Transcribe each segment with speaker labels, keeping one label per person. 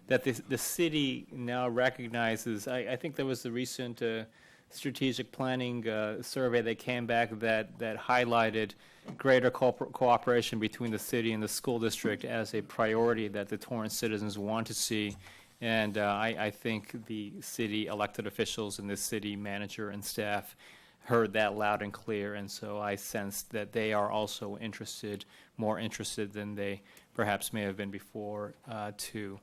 Speaker 1: that the city now recognizes. I think there was the recent strategic planning survey that came back that highlighted greater cooperation between the city and the school district as a priority that the Torrance citizens want to see. And I think the city elected officials and the city manager and staff heard that loud and clear, and so I sensed that they are also interested, more interested than they perhaps may have been before, to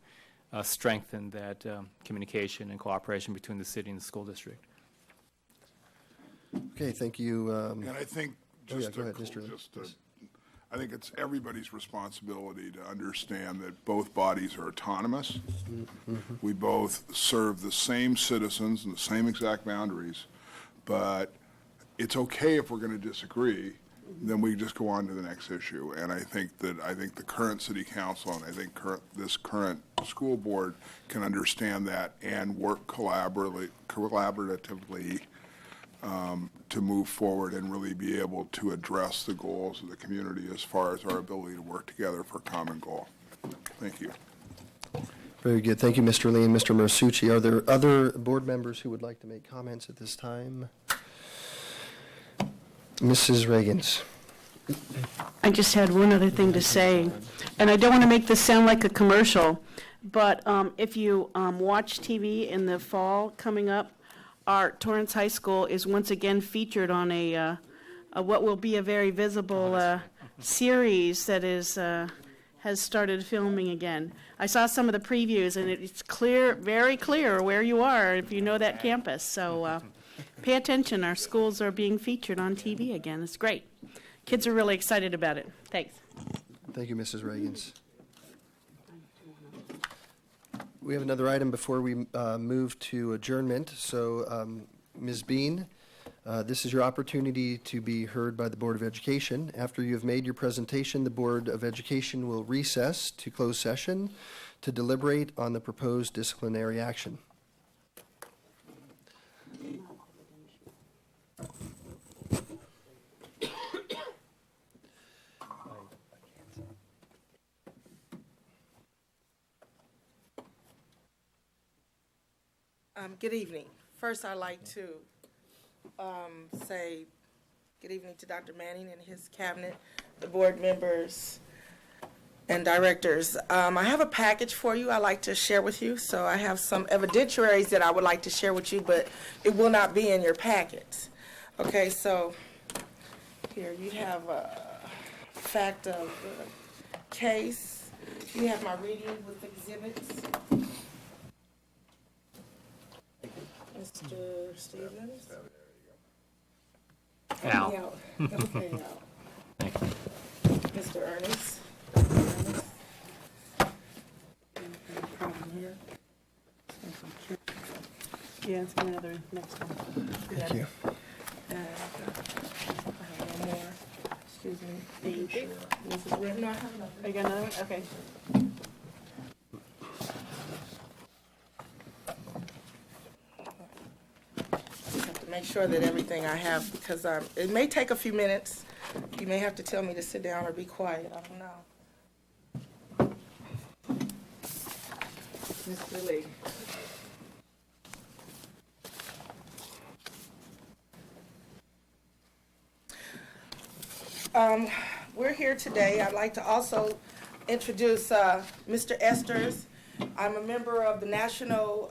Speaker 1: strengthen that communication and cooperation between the city and the school district.
Speaker 2: Okay, thank you.
Speaker 3: And I think just
Speaker 2: go ahead,
Speaker 3: to,
Speaker 2: Mr. Lee.
Speaker 3: I think it's everybody's responsibility to understand that both bodies are autonomous.
Speaker 2: Mm-hmm.
Speaker 3: We both serve the same citizens and the same exact boundaries, but it's okay if we're going to disagree, then we just go on to the next issue. And I think the current city council and I think this current school board can understand that and work collaboratively to move forward and really be able to address the goals of the community as far as our ability to work together for a common goal. Thank you.
Speaker 2: Very good. Thank you, Mr. Lee and Mr. Marsucci. Are there other board members who would like to make comments at this time? Mrs. Reagans.
Speaker 4: I just had one other thing to say, and I don't want to make this sound like a commercial, but if you watch TV in the fall coming up, our Torrance High School is once again featured on a what will be a very visible series that is has started filming again. I saw some of the previews, and it's clear, very clear where you are if you know that campus. So pay attention. Our schools are being featured on TV again. It's great. Kids are really excited about it. Thanks.
Speaker 2: Thank you, Mrs. Reagans. We have another item before we move to adjournment. So, Ms. Bean, this is your opportunity to be heard by the Board of Education. After you have made your presentation, the Board of Education will recess to close session to deliberate on the proposed disciplinary action.
Speaker 5: Good evening. First, I'd like to say good evening to Dr. Manning and his cabinet, the board members and directors. I have a package for you I'd like to share with you. So I have some evidentiaries that I would like to share with you, but it will not be in your packet. Okay, so here you have a fact of the case. You have my reading with exhibits. Mr. Stevens?
Speaker 1: Al.
Speaker 5: Okay, Al.
Speaker 1: Thank you.
Speaker 5: Mr. Ernest? Problem here?
Speaker 4: Yeah, it's another next one.
Speaker 2: Thank you.
Speaker 5: And I have one more. Excuse me.
Speaker 4: Thank you.
Speaker 5: Mrs. Red, no, I have nothing.
Speaker 4: Oh, you got another one? Okay.
Speaker 5: Make sure that everything I have, because it may take a few minutes. You may have to tell me to sit down or be quiet. I don't know. Mr. Lee. We're here today. I'd like to also introduce Mr. Esters. I'm a member of the National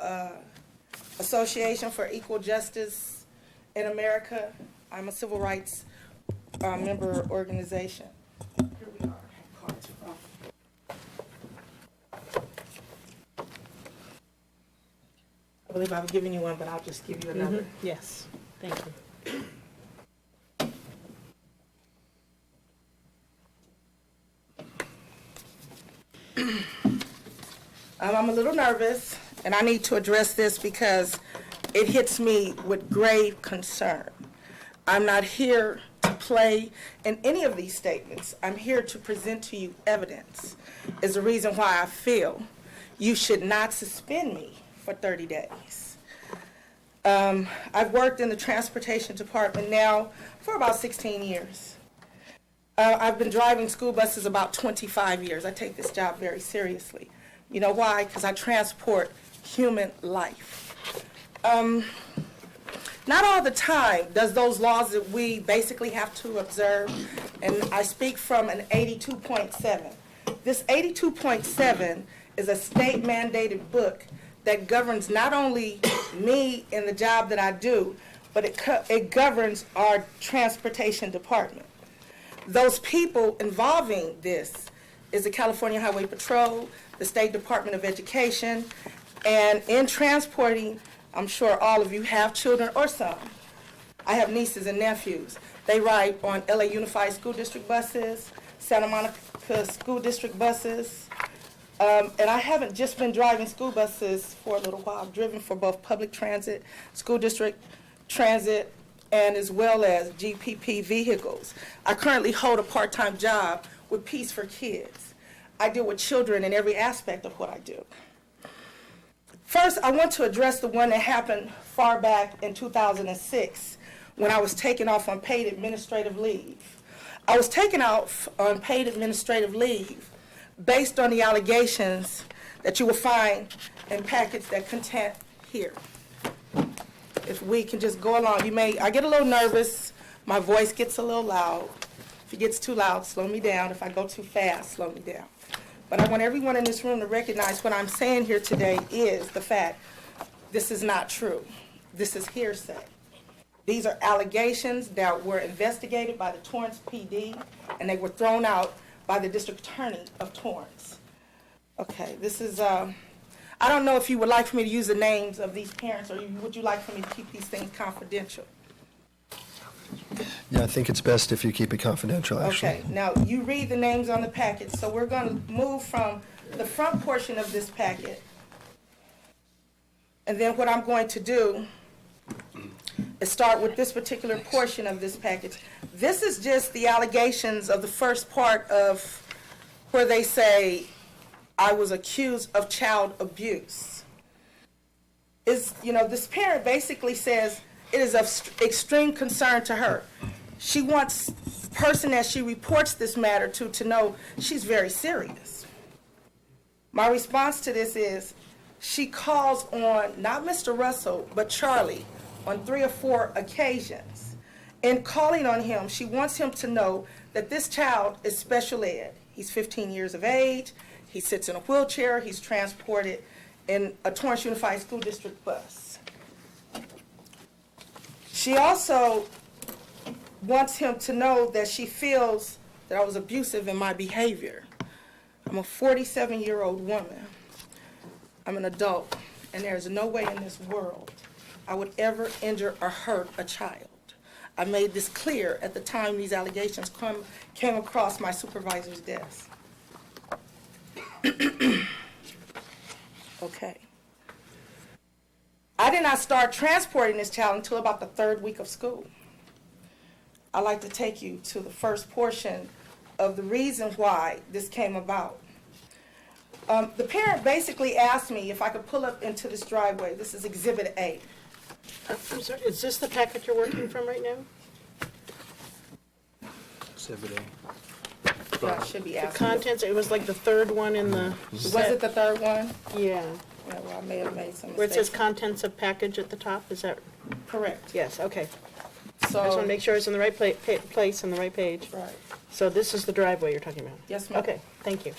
Speaker 5: Association for Equal Justice in America. I'm a civil rights member organization. Here we are. Cards from. I believe I've given you one, but I'll just give you another.
Speaker 4: Yes. Thank you.
Speaker 5: I'm a little nervous, and I need to address this because it hits me with grave concern. I'm not here to play in any of these statements. I'm here to present to you evidence. Is the reason why I feel you should not suspend me for 30 days. I've worked in the transportation department now for about 16 years. I've been driving school buses about 25 years. I take this job very seriously. You know why? Because I transport human life. Not all the time does those laws that we basically have to observe, and I speak from an 82.7. This 82.7 is a state-mandated book that governs not only me and the job that I do, but it governs our transportation department. Those people involving this is the California Highway Patrol, the State Department of Education, and in transporting, I'm sure all of you have children or some. I have nieces and nephews. They ride on LA Unified School District buses, Santa Monica School District buses, and I haven't just been driving school buses for a little while. I've driven for both public transit, school district transit, and as well as GPP vehicles. I currently hold a part-time job with Peace for Kids. I deal with children in every aspect of what I do. First, I want to address the one that happened far back in 2006 when I was taken off on paid administrative leave. I was taken off on paid administrative leave based on the allegations that you will find in packets that content here. If we can just go along, I get a little nervous, my voice gets a little loud. If it gets too loud, slow me down. If I go too fast, slow me down. But I want everyone in this room to recognize what I'm saying here today is the fact this is not true. This is hearsay. These are allegations that were investigated by the Torrance PD, and they were thrown out by the district attorney of Torrance. Okay, this is, I don't know if you would like for me to use the names of these parents, or would you like for me to keep these things confidential?
Speaker 2: Yeah, I think it's best if you keep it confidential, actually.
Speaker 5: Okay, now you read the names on the packet, so we're going to move from the front portion of this packet. And then what I'm going to do is start with this particular portion of this package. This is just the allegations of the first part of where they say I was accused of child abuse. This parent basically says it is of extreme concern to her. She wants the person that she reports this matter to know she's very serious. My response to this is she calls on not Mr. Russell, but Charlie on 3 or 4 occasions. In calling on him, she wants him to know that this child is special ed. He's 15 years of age. He sits in a wheelchair. He's transported in a Torrance Unified School District bus. She also wants him to know that she feels that I was abusive in my behavior. I'm a 47-year-old woman. I'm an adult, and there's no way in this world I would ever injure or hurt a child. I made this clear at the time these allegations came across my supervisor's desk. Okay. I did not start transporting this child until about the 3rd week of school. I'd like to take you to the first portion of the reason why this came about. The parent basically asked me if I could pull up into this driveway. This is Exhibit A.
Speaker 4: I'm sorry, is this the packet you're working from right now?
Speaker 1: Exhibit A.
Speaker 5: I should be
Speaker 4: The
Speaker 5: asking.
Speaker 4: contents, it was like the 3rd one in the
Speaker 5: Was it the 3rd one?
Speaker 4: Yeah,
Speaker 5: Yeah, well, I may have made some
Speaker 4: where it says
Speaker 5: mistakes.
Speaker 4: contents of package at the top, is that,
Speaker 5: Correct.
Speaker 4: yes, okay. I just
Speaker 5: So,
Speaker 4: want to make sure it's in the right place on the right page.
Speaker 5: right.
Speaker 4: So this is the driveway you're talking about?
Speaker 5: Yes, ma'am.
Speaker 4: Okay, thank you.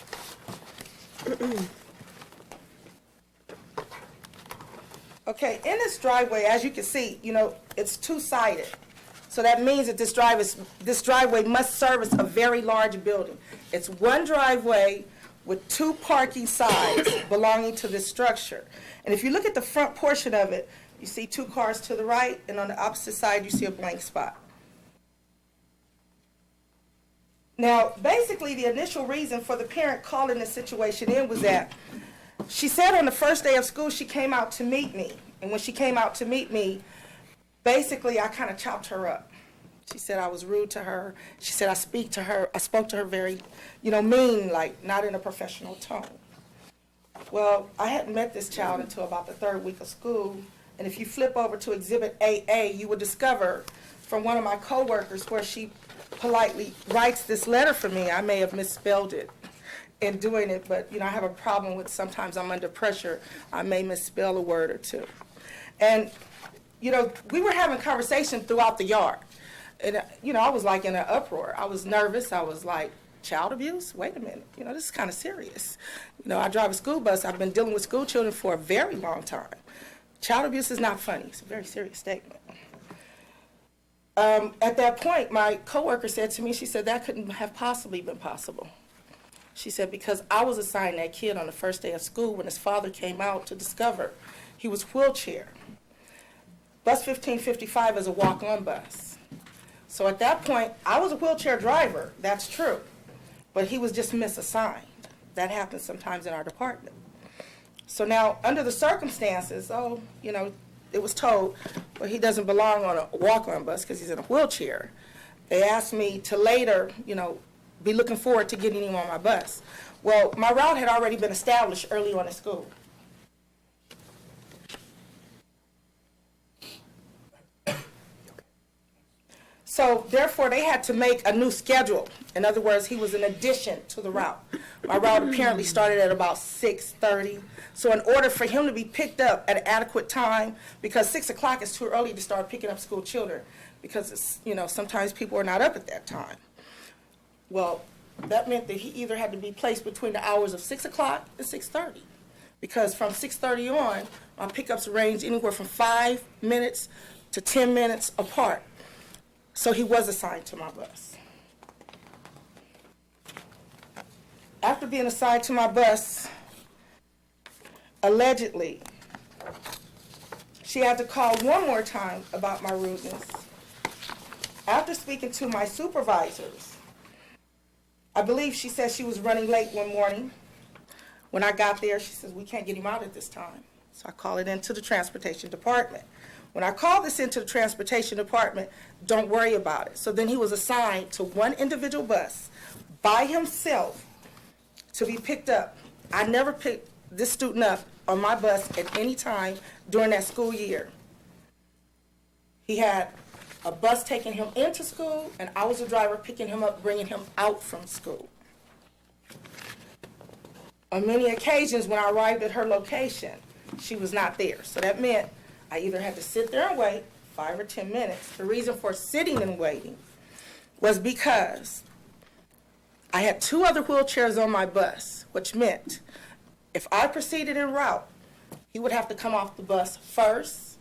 Speaker 5: Okay, in this driveway, as you can see, it's two-sided. So that means that this driveway must service a very large building. It's one driveway with 2 parking sides belonging to this structure. And if you look at the front portion of it, you see 2 cars to the right, and on the opposite side, you see a blank spot. Now, basically, the initial reason for the parent calling this situation in was that she said on the first day of school she came out to meet me. And when she came out to meet me, basically I kind of chopped her up. She said I was rude to her. She said I spoke to her very, mean, like not in a professional tone. Well, I hadn't met this child until about the 3rd week of school. And if you flip over to Exhibit AA, you will discover from one of my coworkers where she politely writes this letter for me. I may have misspelled it. in doing it, but, I have a problem with sometimes I'm under pressure. I may misspell a word or two. And, we were having conversation throughout the yard. And, I was like in an uproar. I was nervous. I was like, child abuse? Wait a minute. This is kind of serious. I drive a school bus. I've been dealing with school children for a very long time. Child abuse is not funny. It's a very serious statement. At that point, my coworker said to me, she said, that couldn't have possibly been possible. She said, because I was assigned that kid on the first day of school when his father came out to discover he was wheelchair. Bus 1555 is a walk-on bus. So at that point, I was a wheelchair driver, that's true, but he was just misassigned. That happens sometimes in our department. So now, under the circumstances, it was told, well, he doesn't belong on a walk-on bus because he's in a wheelchair. They asked me to later, be looking forward to getting him on my bus. Well, my route had already been established early on in school. So therefore, they had to make a new schedule. In other words, he was an addition to the route. My route apparently started at about 6:30. So in order for him to be picked up at an adequate time, because 6 o'clock is too early to start picking up school children, because it's, sometimes people are not up at that time. Well, that meant that he either had to be placed between the hours of 6 o'clock and 6:30, because from 6:30 on, my pickups range anywhere from 5 minutes to 10 minutes apart. So he was assigned to my bus. After being assigned to my bus, allegedly, she had to call one more time about my rudeness. After speaking to my supervisors, I believe she said she was running late one morning. When I got there, she says, we can't get him out at this time. So I call it into the transportation department. When I called this into the transportation department, don't worry about it. So then he was assigned to one individual bus by himself to be picked up. I never picked this student up on my bus at any time during that school year. He had a bus taking him into school, and I was a driver picking him up, bringing him out from school. On many occasions when I arrived at her location, she was not there. So that meant I either had to sit there and wait 5 or 10 minutes. The reason for sitting and waiting was because I had 2 other wheelchairs on my bus, which meant if I proceeded en route, he would have to come off the bus first.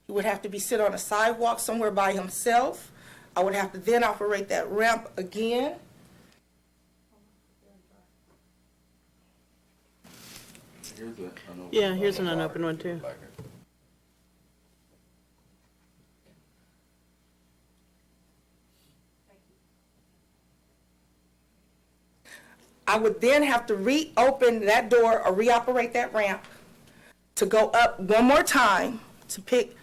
Speaker 5: He would have to be sit on a sidewalk somewhere by himself. I would have to then operate that ramp again.
Speaker 4: Yeah, here's an unopened one too.
Speaker 5: I would then have to reopen that door or reoperate that ramp to go up one more time to pick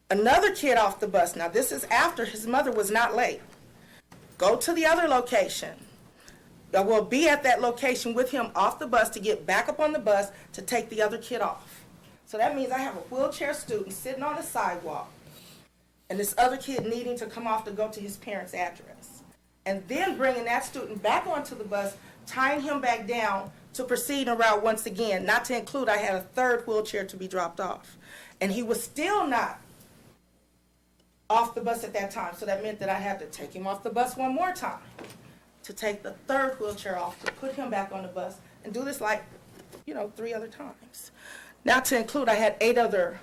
Speaker 5: another kid off the bus. Now, this is after his mother was not late. Go to the other location. I will be at that location with him off the bus to get back up on the bus to take the other kid off. So that means I have a wheelchair student sitting on the sidewalk and this other kid needing to come off to go to his parents' address. And then bringing that student back onto the bus, tying him back down to proceed en route once again, not to include I had a third wheelchair to be dropped off. And he was still not off the bus at that time, so that meant that I had to take him off the bus one more time to take the third wheelchair off, to put him back on the bus, and do this 3 other times. Not to include I had 8 other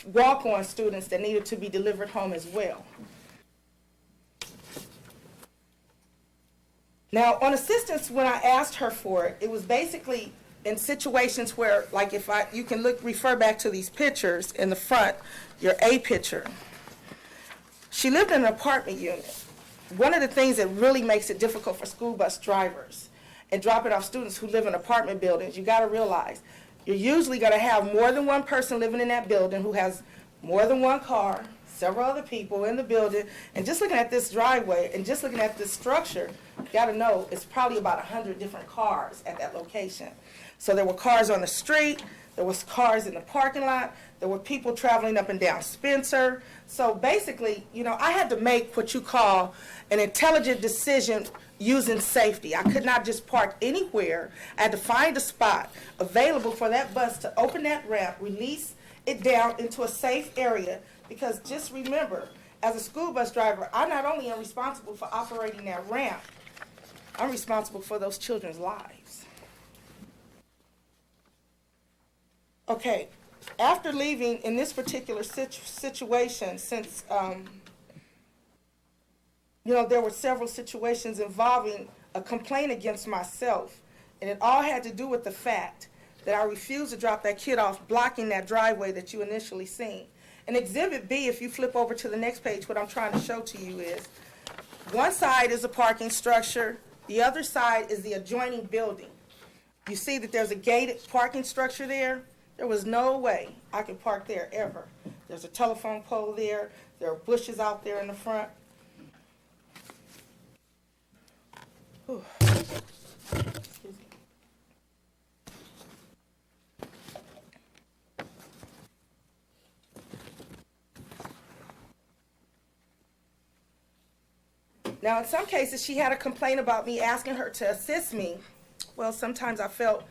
Speaker 5: walk-on students that needed to be delivered home as well. Now, on assistance, when I asked her for it, it was basically in situations where, you can refer back to these pictures in the front, your A picture. She lived in an apartment unit. One of the things that really makes it difficult for school bus drivers and dropping off students who live in apartment buildings, you got to realize you're usually going to have more than one person living in that building who has more than one car, several other people in the building, and just looking at this driveway and just looking at this structure, you got to know it's probably about 100 different cars at that location. So there were cars on the street, there was cars in the parking lot, there were people traveling up and down Spencer. So basically, I had to make what you call an intelligent decision using safety. I could not just park anywhere. I had to find a spot available for that bus to open that ramp, release it down into a safe area, because just remember, as a school bus driver, I not only am responsible for operating that ramp, I'm responsible for those children's lives. Okay, after leaving in this particular situation, since there were several situations involving a complaint against myself, and it all had to do with the fact that I refused to drop that kid off, blocking that driveway that you initially seen. In Exhibit B, if you flip over to the next page, what I'm trying to show to you is, one side is a parking structure, the other side is the adjoining building. You see that there's a gated parking structure there? There was no way I could park there ever. There's a telephone pole there, there are bushes out there in the front. Whew. Excuse me. Now, in some cases, she had a complaint about me asking her to assist me. Well, sometimes I felt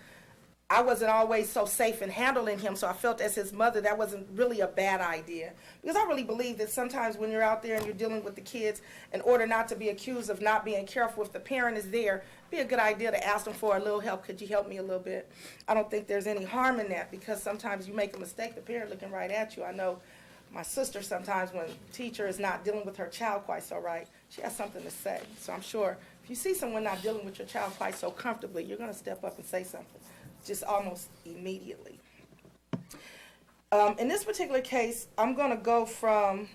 Speaker 5: I wasn't always so safe in handling him, so I felt as his mother that wasn't really a bad idea. Because I really believe that sometimes when you're out there and you're dealing with the kids, in order not to be accused of not being careful, if the parent is there, it'd be a good idea to ask them for a little help. Could you help me a little bit? I don't think there's any harm in that, because sometimes you make a mistake, the parent looking right at you. I know my sister sometimes, when teacher is not dealing with her child quite so right, she has something to say. So I'm sure if you see someone not dealing with your child quite so comfortably, you're going to step up and say something, just almost immediately. In this particular case, I'm going to go from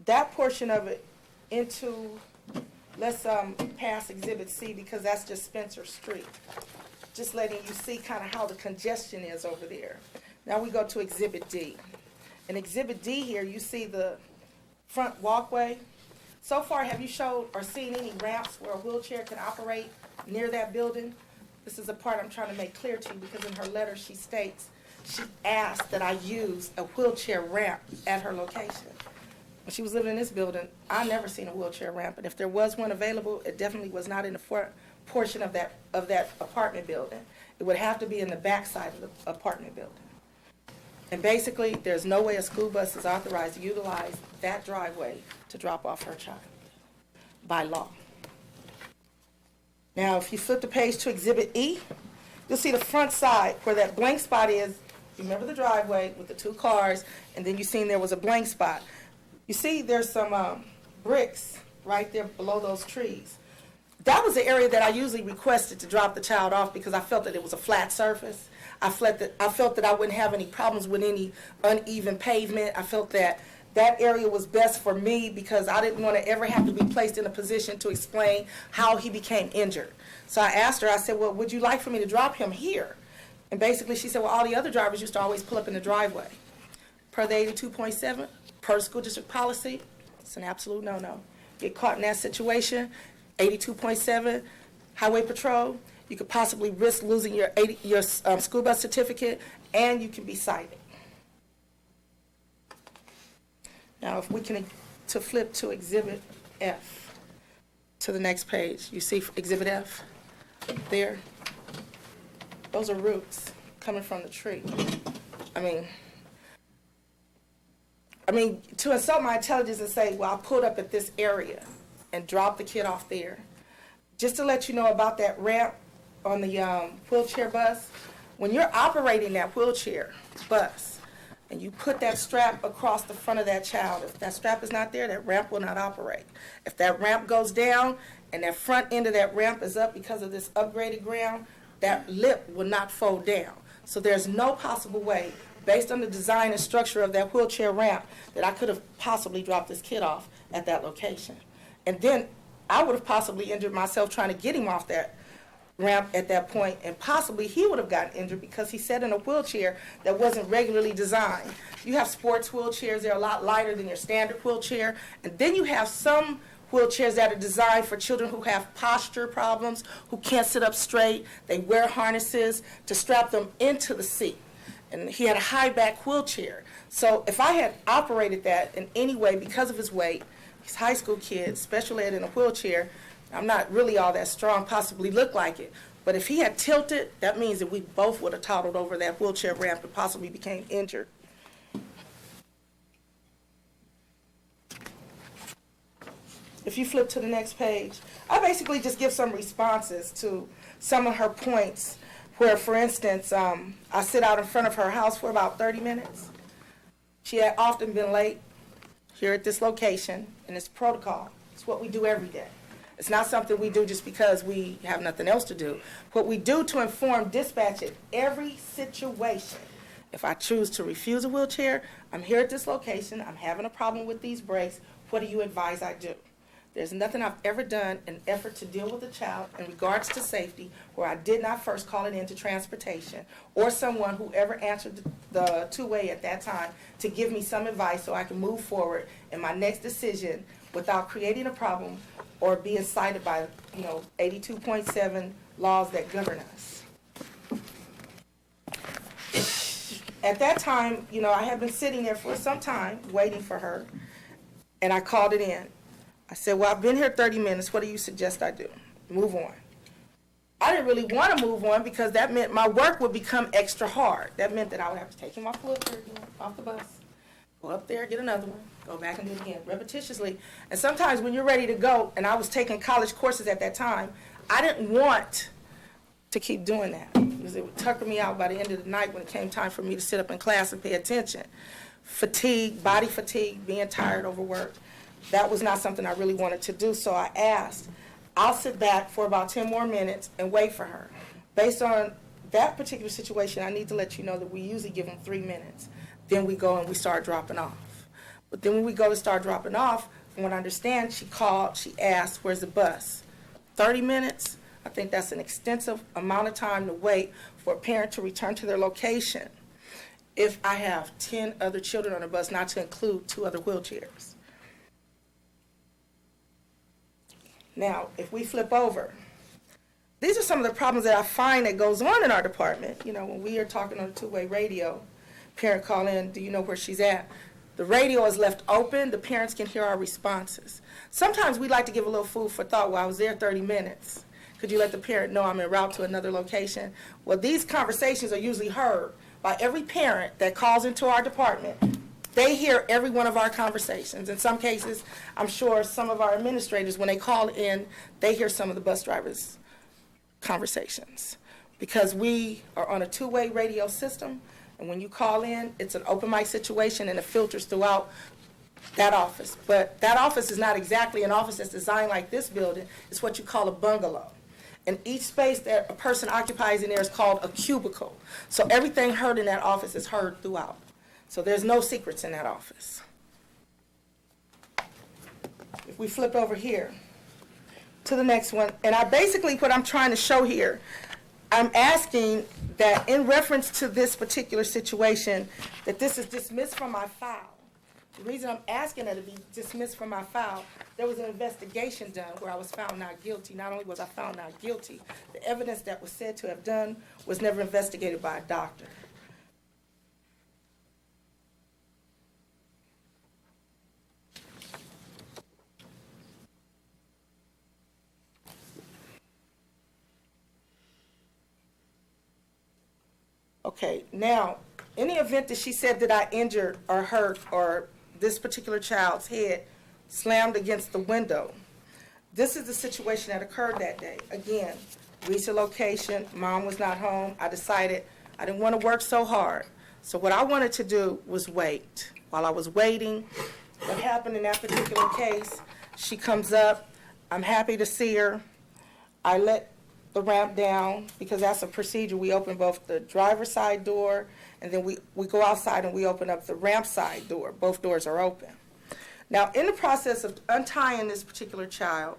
Speaker 5: that portion of it into, let's pass Exhibit C, because that's just Spencer Street. Just letting you see kind of how the congestion is over there. Now we go to Exhibit D. In Exhibit D here, you see the front walkway. So far, have you showed or seen any ramps where a wheelchair can operate near that building? This is a part I'm trying to make clear to you, because in her letter she states she asked that I use a wheelchair ramp at her location. When she was living in this building, I never seen a wheelchair ramp, and if there was one available, it definitely was not in the front portion of that apartment building. It would have to be in the back side of the apartment building. And basically, there's no way a school bus is authorized to utilize that driveway to drop off her child by law. Now, if you flip the page to Exhibit E, you'll see the front side where that blank spot is. Remember the driveway with the two cars, and then you seen there was a blank spot. You see there's some bricks right there below those trees. That was the area that I usually requested to drop the child off, because I felt that it was a flat surface. I felt that I wouldn't have any problems with any uneven pavement. I felt that that area was best for me, because I didn't want to ever have to be placed in a position to explain how he became injured. So I asked her, I said, well, would you like for me to drop him here? And basically she said, well, all the other drivers used to always pull up in the driveway. Per the 82.7, per school district policy, it's an absolute no-no. Get caught in that situation, 82.7, highway patrol, you could possibly risk losing your school bus certificate, and you can be cited. Now, if we can flip to Exhibit F, to the next page, you see Exhibit F there? Those are roots coming from the tree. I mean, to insult my intelligence and say, well, I pulled up at this area and dropped the kid off there. Just to let you know about that ramp on the wheelchair bus, when you're operating that wheelchair bus and you put that strap across the front of that child, if that strap is not there, that ramp will not operate. If that ramp goes down and that front end of that ramp is up because of this upgraded ground, that lip will not fold down. So there's no possible way, based on the design and structure of that wheelchair ramp, that I could have possibly dropped this kid off at that location. And then I would have possibly injured myself trying to get him off that ramp at that point, and possibly he would have gotten injured because he sat in a wheelchair that wasn't regularly designed. You have sports wheelchairs, they're a lot lighter than your standard wheelchair, and then you have some wheelchairs that are designed for children who have posture problems, who can't sit up straight. They wear harnesses to strap them into the seat. And he had a high back wheelchair. So if I had operated that in any way because of his weight, he's a high school kid, special ed in a wheelchair, I'm not really all that strong, possibly look like it. But if he had tilted, that means that we both would have toddled over that wheelchair ramp and possibly became injured. If you flip to the next page, I basically just give some responses to some of her points where, for instance, I sit out in front of her house for about 30 minutes. She had often been late here at this location, and it's protocol. It's what we do every day. It's not something we do just because we have nothing else to do. What we do to inform dispatch in every situation. If I choose to refuse a wheelchair, I'm here at this location, I'm having a problem with these brakes, what do you advise I do? There's nothing I've ever done in an effort to deal with a child in regards to safety where I did not first call it into transportation or someone who ever answered the two-way at that time to give me some advice so I can move forward in my next decision without creating a problem or being cited by, 82.7 laws that govern us. At that time, I had been sitting there for some time waiting for her, and I called it in. I said, well, I've been here 30 minutes. What do you suggest I do? Move on. I didn't really want to move on because that meant my work would become extra hard. That meant that I would have to take him off the bus, go up there, get another one, go back and do it again, repetitiously. And sometimes when you're ready to go, and I was taking college courses at that time, I didn't want to keep doing that because it would tucker me out by the end of the night when it came time for me to sit up in class and pay attention. Fatigue, body fatigue, being tired, overworked. That was not something I really wanted to do, so I asked, I'll sit back for about 10 more minutes and wait for her. Based on that particular situation, I need to let you know that we usually give them 3 minutes. Then we go and we start dropping off. But then when we go to start dropping off, from what I understand, she called, she asked, where's the bus? 30 minutes? I think that's an extensive amount of time to wait for a parent to return to their location if I have 10 other children on the bus, not to include 2 other wheelchairs. Now, if we flip over, these are some of the problems that I find that goes on in our department. When we are talking on a two-way radio, parent call in, do you know where she's at? The radio is left open, the parents can hear our responses. Sometimes we like to give a little food for thought. Well, I was there 30 minutes. Could you let the parent know I'm en route to another location? Well, these conversations are usually heard by every parent that calls into our department. They hear every one of our conversations. In some cases, I'm sure some of our administrators, when they call in, they hear some of the bus drivers' conversations. Because we are on a two-way radio system, and when you call in, it's an open mic situation, and it filters throughout that office. But that office is not exactly an office that's designed like this building. It's what you call a bungalow. And each space that a person occupies in there is called a cubicle. So everything heard in that office is heard throughout. So there's no secrets in that office. If we flip over here to the next one, and what I'm trying to show here, I'm asking that in reference to this particular situation, that this is dismissed from my file. The reason I'm asking that it be dismissed from my file, there was an investigation done where I was found not guilty. Not only was I found not guilty, the evidence that was said to have done was never investigated by a doctor. Okay, now, in the event that she said that I injured or hurt or this particular child's head slammed against the window, this is the situation that occurred that day. Again, reached a location, mom was not home. I decided I didn't want to work so hard. So what I wanted to do was wait. While I was waiting, what happened in that particular case, she comes up, I'm happy to see her. I let the ramp down because that's a procedure. We open both the driver's side door and then we go outside and we open up the ramp side door. Both doors are open. Now, in the process of untying this particular child,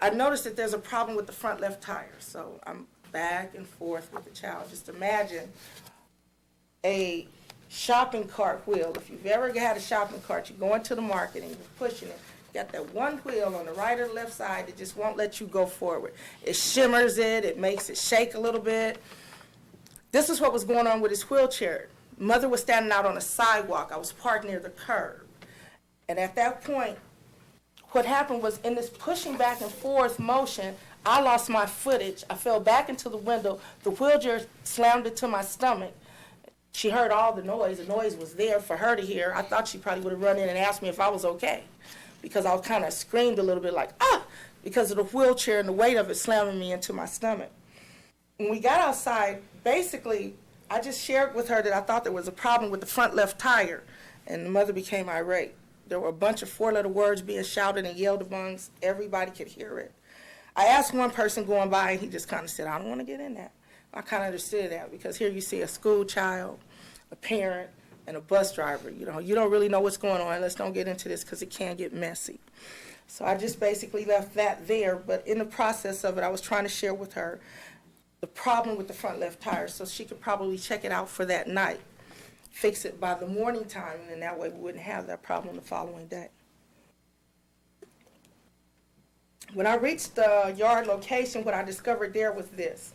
Speaker 5: I noticed that there's a problem with the front left tire. So I'm back and forth with the child. Just imagine a shopping cart wheel. If you've ever had a shopping cart, you go into the market and you're pushing it. You got that one wheel on the right or the left side that just won't let you go forward. It shimmers it makes it shake a little bit. This is what was going on with his wheelchair. Mother was standing out on a sidewalk. I was parked near the curb. And at that point, what happened was in this pushing back and forth motion, I lost my footage. I fell back into the window. The wheelchair slammed into my stomach. She heard all the noise. The noise was there for her to hear. I thought she probably would have run in and asked me if I was okay, because I kind of screamed a little bit like, ah, because of the wheelchair and the weight of it slamming me into my stomach. When we got outside, basically, I just shared with her that I thought there was a problem with the front left tire, and the mother became irate. There were a bunch of four-letter words being shouted and yelled amongst. Everybody could hear it. I asked one person going by, and he just kind of said, I don't want to get in that. I kind of understood that, because here you see a school child, a parent, and a bus driver. You know, you don't really know what's going on. Let's don't get into this because it can get messy. So I just basically left that there, but in the process of it, I was trying to share with her the problem with the front left tire so she could probably check it out for that night, fix it by the morning time, and then that way we wouldn't have that problem the following day. When I reached the yard location, what I discovered there was this.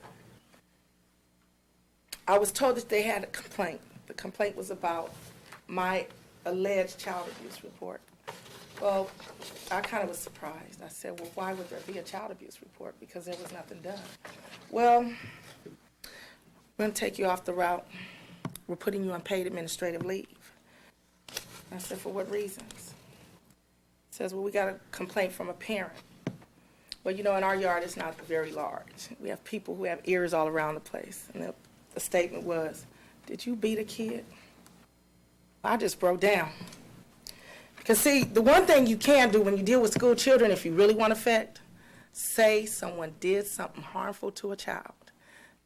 Speaker 5: I was told that they had a complaint. The complaint was about my alleged child abuse report. Well, I kind of was surprised. I said, well, why would there be a child abuse report? Because there was nothing done. Well, we're going to take you off the route. We're putting you on paid administrative leave. I said, for what reasons? It says, well, we got a complaint from a parent. Well, you know, in our yard, it's not very large. We have people who have ears all around the place. And the statement was, did you beat a kid? I just broke down. Because, see, the one thing you can do when you deal with school children, if you really want effect, say someone did something harmful to a child,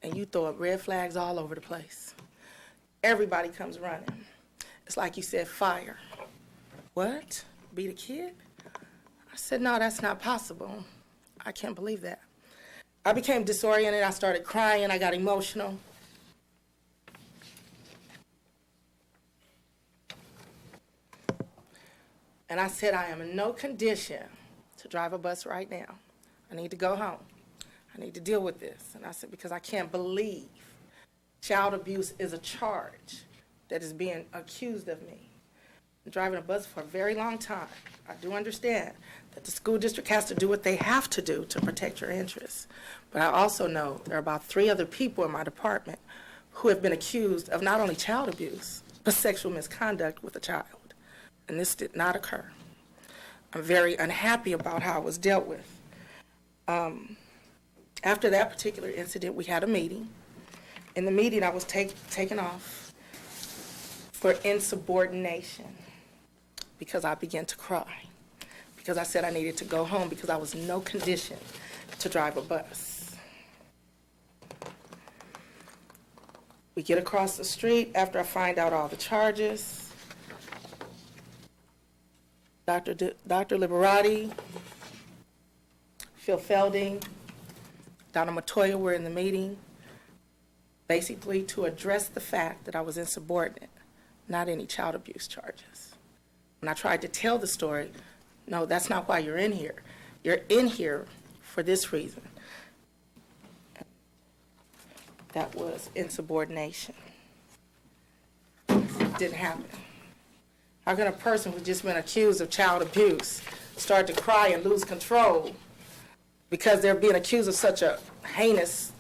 Speaker 5: and you throw up red flags all over the place. Everybody comes running. It's like you said, fire. What? Beat a kid? I said, no, that's not possible. I can't believe that. I became disoriented. I started crying. I got emotional. And I said, I am in no condition to drive a bus right now. I need to go home. I need to deal with this. And I said, because I can't believe child abuse is a charge that is being accused of me. I'm driving a bus for a very long time. I do understand that the school district has to do what they have to do to protect your interests. But I also know there are about 3 other people in my department who have been accused of not only child abuse, but sexual misconduct with a child. And this did not occur. I'm very unhappy about how it was dealt with. After that particular incident, we had a meeting. In the meeting, I was taken off for insubordination because I began to cry, because I said I needed to go home because I was in no condition to drive a bus. We get across the street after I find out all the charges. Dr. Liberati, Phil Felding, Donna Matoya were in the meeting, basically to address the fact that I was insubordinate, not any child abuse charges. When I tried to tell the story, no, that's not why you're in here. You're in here for this reason. That was insubordination. It didn't happen. How can a person who's just been accused of child abuse start to cry and lose control because they're being accused of such a heinous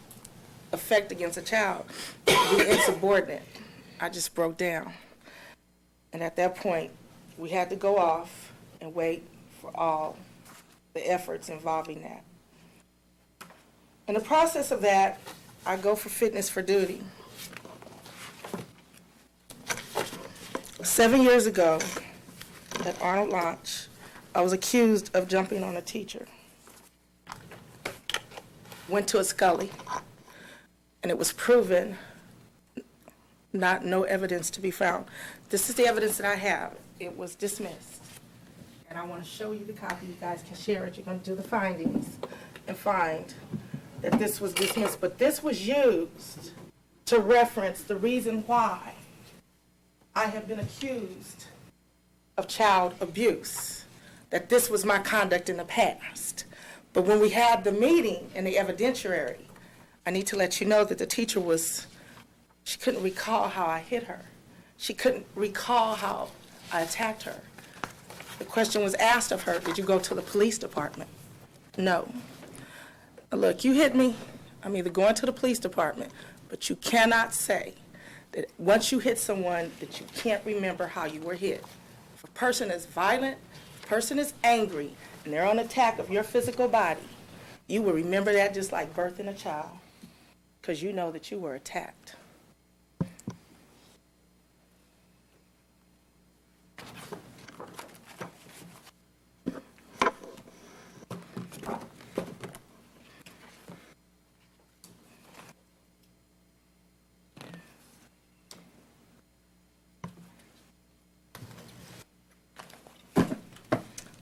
Speaker 5: effect against a child, be insubordinate? I just broke down. And at that point, we had to go off and wait for all the efforts involving that. In the process of that, I go for fitness for duty. 7 years ago, at Arnold Launch, I was accused of jumping on a teacher. Went to a scully, and it was proven no evidence to be found. This is the evidence that I have. It was dismissed. And I want to show you the copy. You guys can share it. You're going to do the findings and find that this was dismissed. But this was used to reference the reason why I have been accused of child abuse, that this was my conduct in the past. But when we had the meeting in the evidentiary, I need to let you know that the teacher she couldn't recall how I hit her. She couldn't recall how I attacked her. The question was asked of her, did you go to the police department? No. Look, you hit me, I'm either going to the police department, but you cannot say that once you hit someone that you can't remember how you were hit. If a person is violent, if a person is angry, and they're on attack of your physical body, you will remember that just like birthing a child, because you know that you were attacked.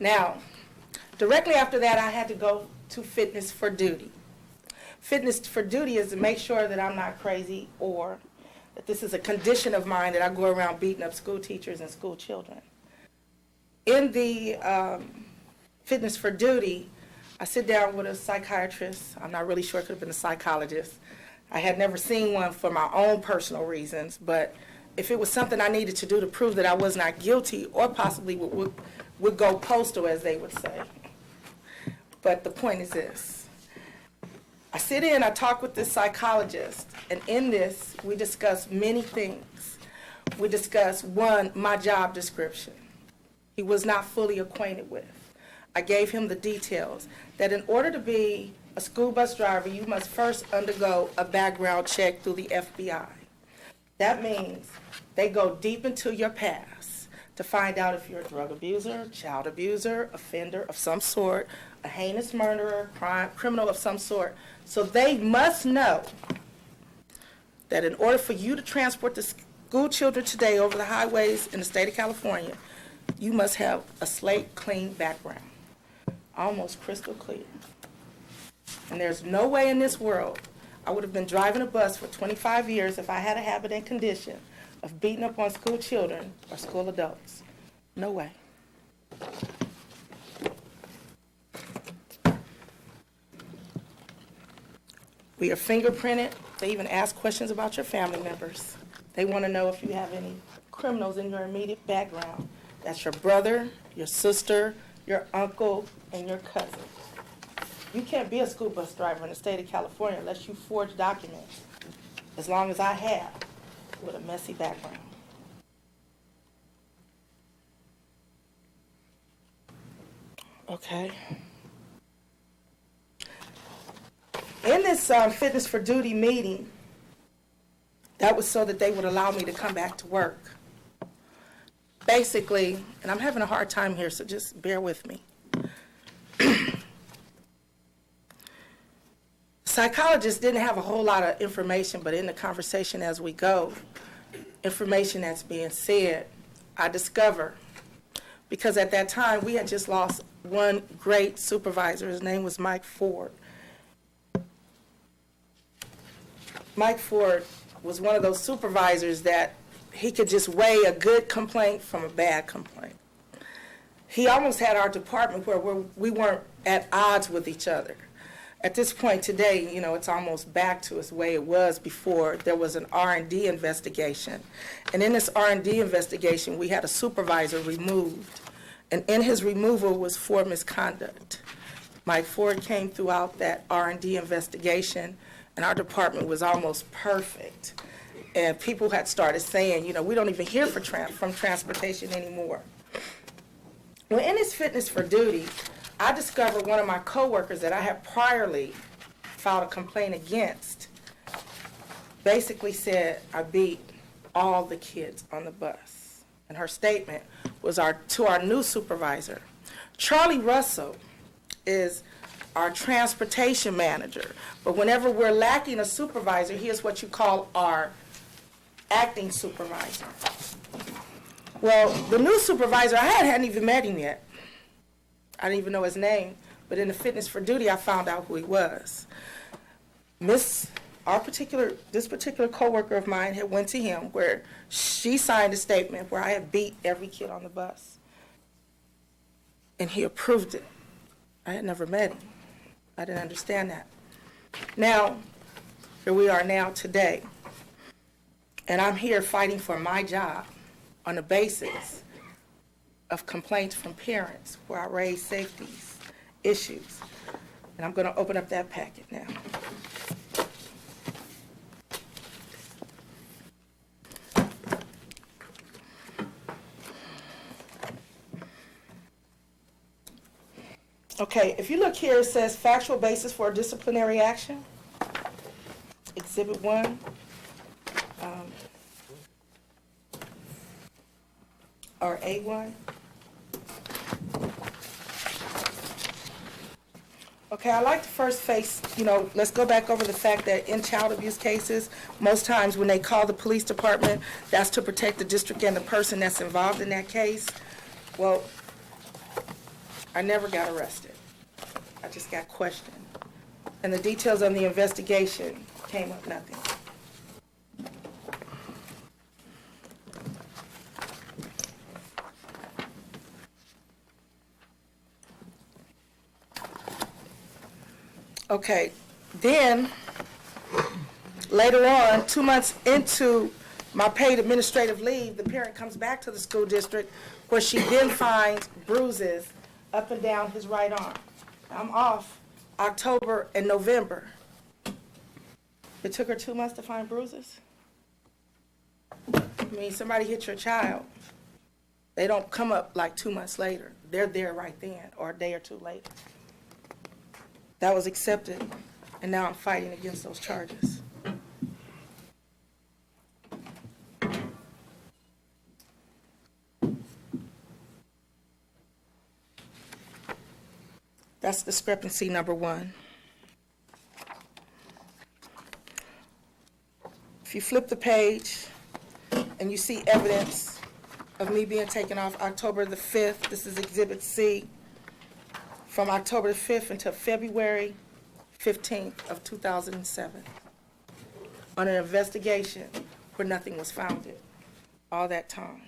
Speaker 5: Now, directly after that, I had to go to Fitness for Duty. Fitness for Duty is to make sure that I'm not crazy or that this is a condition of mine that I go around beating up school teachers and school children. In the Fitness for Duty, I sit down with a psychiatrist. I'm not really sure it could have been a psychologist. I had never seen one for my own personal reasons, but if it was something I needed to do to prove that I was not guilty or possibly would go postal, as they would say. But the point is this. I sit in, I talk with this psychologist, and in this, we discuss many things. We discuss, one, my job description. He was not fully acquainted with. I gave him the details that in order to be a school bus driver, you must first undergo a background check through the FBI. That means they go deep into your past to find out if you're a drug abuser, child abuser, offender of some sort, a heinous murderer, criminal of some sort. So they must know that in order for you to transport the school children today over the highways in the state of California, you must have a slate clean background, almost crystal clear. And there's no way in this world I would have been driving a bus for 25 years if I had a habit and condition of beating up on school children or school adults. No way. We are fingerprinted. They even ask questions about your family members. They want to know if you have any criminals in your immediate background. That's your brother, your sister, your uncle, and your cousin. You can't be a school bus driver in the state of California unless you forge documents, as long as I have, with a messy background. Okay. In this Fitness for Duty meeting, that was so that they would allow me to come back to work. Basically, and I'm having a hard time here, so just bear with me. Psychologists didn't have a whole lot of information, but in the conversation as we go, information that's being said, I discover, because at that time we had just lost one great supervisor. His name was Mike Ford. Mike Ford was one of those supervisors that he could just weigh a good complaint from a bad complaint. He almost had our department where we weren't at odds with each other. At this point today, you know, it's almost back to its way it was before. There was an R&D investigation. And in this R&D investigation, we had a supervisor removed. And in his removal was for misconduct. Mike Ford came throughout that R&D investigation, and our department was almost perfect. And people had started saying, you know, we don't even hear from transportation anymore. Well, in his Fitness for Duty, I discovered one of my coworkers that I had priorly filed a complaint against basically said I beat all the kids on the bus. And her statement was to our new supervisor. Charlie Russell is our transportation manager. But whenever we're lacking a supervisor, he is what you call our acting supervisor. Well, the new supervisor, I hadn't even met him yet. I didn't even know his name, but in the Fitness for Duty, I found out who he was. This particular coworker of mine had went to him where she signed a statement where I had beat every kid on the bus. And he approved it. I had never met him. I didn't understand that. Now, here we are now today. And I'm here fighting for my job on the basis of complaints from parents where I raised safety issues. And I'm going to open up that packet now. Okay, if you look here, it says factual basis for disciplinary action. Exhibit 1. Or A1. Okay, I like to first face, let's go back over the fact that in child abuse cases, most times when they call the police department, that's to protect the district and the person that's involved in that case. Well, I never got arrested. I just got questioned. And the details of the investigation came up nothing. Okay, then, later on, 2 months into my paid administrative leave, the parent comes back to the school district where she then finds bruises up and down his right arm. I'm off October and November. It took her 2 months to find bruises? I mean, somebody hit your child. They don't come up like 2 months later. They're there right then, or a day or two later. That was accepted, and now I'm fighting against those charges. That's discrepancy number 1. If you flip the page and you see evidence of me being taken off October the 5th, this is Exhibit C, from October the 5th until February 15th of 2007, on an investigation where nothing was founded all that time.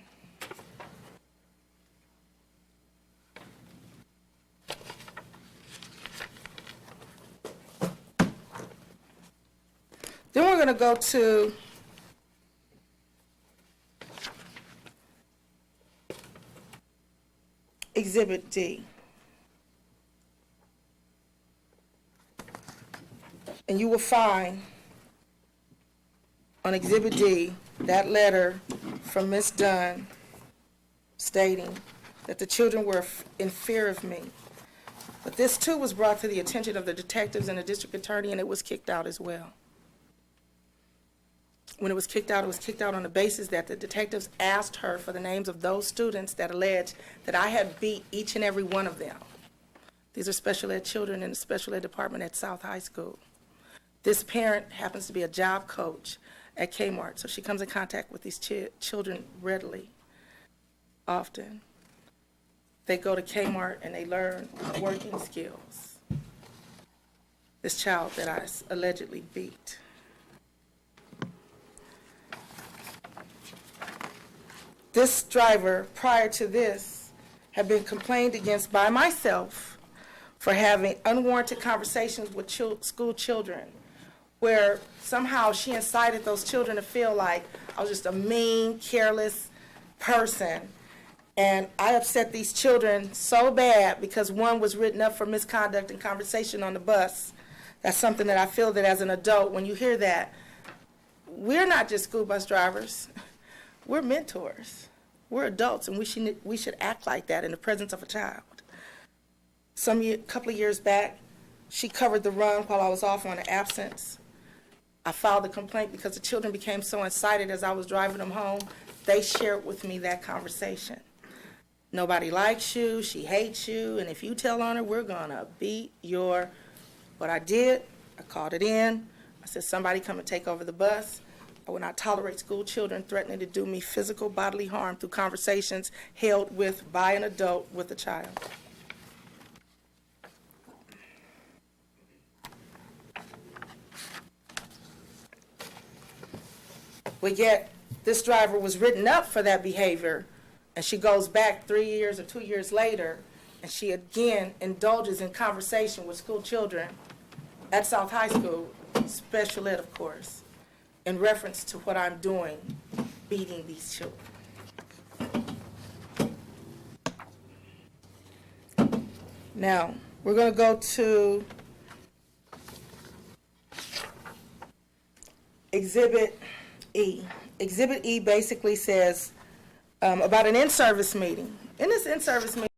Speaker 5: Then we're going to go to Exhibit D. And you will find on Exhibit D that letter from Ms. Dunn stating that the children were in fear of me. But this too was brought to the attention of the detectives and the district attorney, and it was kicked out as well. When it was kicked out on the basis that the detectives asked her for the names of those students that alleged that I had beat each and every one of them. These are special ed children in the special ed department at South High School. This parent happens to be a job coach at Kmart, so she comes in contact with these children readily, often. They go to Kmart and they learn working skills. This child that I allegedly beat. This driver, prior to this, had been complained against by myself for having unwarranted conversations with school children, where somehow she incited those children to feel like I was just a mean, careless person. And I upset these children so bad because one was written up for misconduct in conversation on the bus. That's something that I feel that as an adult, when you hear that, we're not just school bus drivers. We're mentors. We're adults, and we should act like that in the presence of a child. Couple of years back, she covered the run while I was off on an absence. I filed a complaint because the children became so incited as I was driving them home. They shared with me that conversation. Nobody likes you, she hates you, and if you tell on her, we're gonna beat your... What I did, I called it in. I said, somebody come and take over the bus. I will not tolerate school children threatening to do me physical bodily harm through conversations held by an adult with a child. But yet, this driver was written up for that behavior, and she goes back 3 years or 2 years later, and she again indulges in conversation with school children at South High School, special ed, of course, in reference to what I'm doing, beating these children. Now, we're going to go to Exhibit E. Exhibit E basically says about an in-service meeting. In this in-service meeting,